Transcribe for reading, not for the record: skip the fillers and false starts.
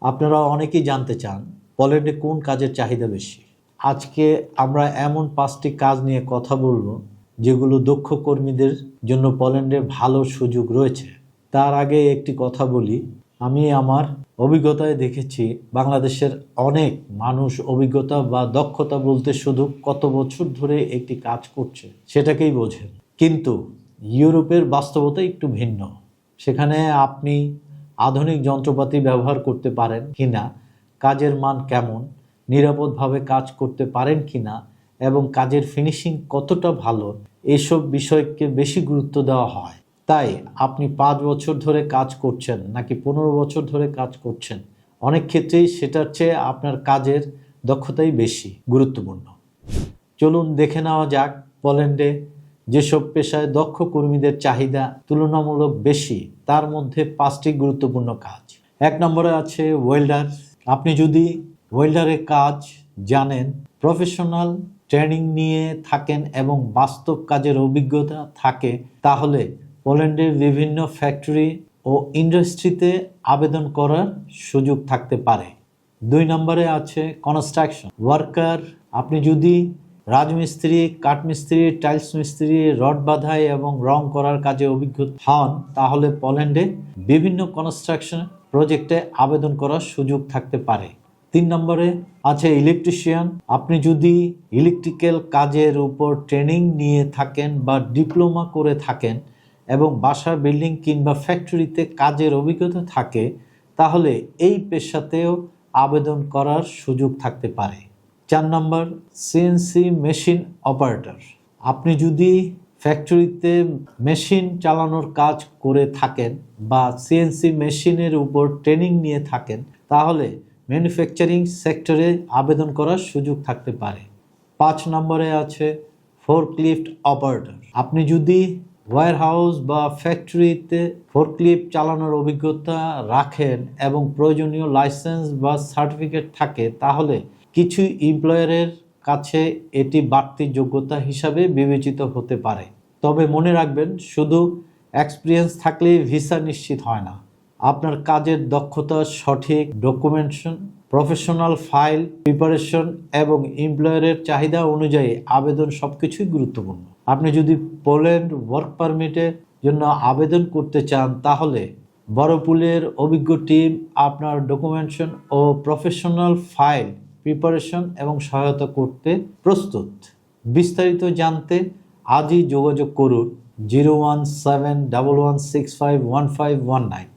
আপনারা অনেকেই জানতে চান পোল্যান্ডে কোন কাজের চাহিদা বেশি। আজকে আমরা এমন 5টি কাজ নিয়ে কথা বলবো যেগুলো দক্ষ কর্মীদের জন্য পোল্যান্ডে ভালো সুযোগ রয়েছে। তার আগে একটি কথা বলি, আমি আমার অভিজ্ঞতায় দেখেছি বাংলাদেশের অনেক মানুষ অভিজ্ঞতা বা দক্ষতা বলতে শুধু কত বছর ধরে একটি কাজ করছে সেটাকেই বোঝেন, কিন্তু ইউরোপের বাস্তবতা একটু ভিন্ন। সেখানে আপনি আধুনিক যন্ত্রপাতি ব্যবহার করতে পারেন কিনা, কাজের মান কেমন, নিরাপদভাবে কাজ করতে পারেন কিনা এবং কাজের ফিনিশিং কতটা ভালো, এসব বিষয়কে বেশি গুরুত্ব দেওয়া হয়। তাই আপনি 5 বছর ধরে কাজ করছেন নাকি 15 বছর ধরে কাজ করছেন, অনেক ক্ষেত্রেই সেটার চেয়ে আপনার কাজের দক্ষতাই বেশি গুরুত্বপূর্ণ। চলুন দেখে নেওয়া যাক পোল্যান্ডে যেসব পেশায় দক্ষ কর্মীদের চাহিদা তুলনামূলক বেশি তার মধ্যে 5টি গুরুত্বপূর্ণ কাজ। 1 নম্বরে আছে ওয়েল্ডার। আপনি যদি ওয়েল্ডারের কাজ জানেন, প্রফেশনাল ট্রেনিং নিয়ে থাকেন এবং বাস্তব কাজের অভিজ্ঞতা থাকে, তাহলে পোল্যান্ডের বিভিন্ন ফ্যাক্টরি ও ইন্ডাস্ট্রিতে আবেদন করার সুযোগ থাকতে পারে। 2 নম্বরে আছে কনস্ট্রাকশন ওয়ার্কার। আপনি যদি রাজমিস্ত্রি, কাঠমিস্ত্রি, টাইলস মিস্ত্রি, রড বাঁধাই এবং রং করার কাজে অভিজ্ঞ হন, তাহলে পোল্যান্ডে বিভিন্ন কনস্ট্রাকশন প্রজেক্টে আবেদন করার সুযোগ থাকতে পারে। 3 নম্বরে আছে ইলেকট্রিশিয়ান। আপনি যদি ইলেকট্রিক্যাল কাজের উপর ট্রেনিং নিয়ে থাকেন বা ডিপ্লোমা করে থাকেন এবং বাসা, বিল্ডিং কিংবা ফ্যাক্টরিতে কাজের অভিজ্ঞতা থাকে, তাহলে এই পেশাতেও আবেদন করার সুযোগ থাকতে পারে। 4 নম্বর সিএনসি মেশিন অপারেটর। আপনি যদি ফ্যাক্টরিতে মেশিন চালানোর কাজ করে থাকেন বা সিএনসি মেশিনের উপর ট্রেনিং নিয়ে থাকেন, তাহলে ম্যানুফ্যাকচারিং সেক্টরে আবেদন করার সুযোগ থাকতে পারে। 5 নম্বরে আছে ফোরক্লিফট অপারেটর। আপনি যদি ওয়্যারহাউস বা ফ্যাক্টরিতে ফোরক্লিফট চালানোর অভিজ্ঞতা রাখেন এবং প্রয়োজনীয় লাইসেন্স বা সার্টিফিকেট থাকে, তাহলে কিছু এমপ্লয়ারের কাছে এটি বাড়তি যোগ্যতা হিসাবে বিবেচিত হতে পারে। তবে মনে রাখবেন, শুধু এক্সপিরিয়েন্স থাকলেই ভিসা নিশ্চিত হয় না। আপনার কাজের দক্ষতা, সঠিক ডকুমেন্টেশন, প্রফেশনাল ফাইল প্রিপারেশন এবং এমপ্লয়ারের চাহিদা অনুযায়ী আবেদন সবকিছুই গুরুত্বপূর্ণ। আপনি যদি পোল্যান্ড ওয়ার্ক পারমিটের জন্য আবেদন করতে চান, তাহলে বড়পুলের অভিজ্ঞ টিম আপনার ডকুমেন্টেশন ও প্রফেশনাল ফাইল প্রিপারেশন এবং সহায়তা করতে প্রস্তুত। বিস্তারিত জানতে আজই যোগাযোগ করুন 01711651519।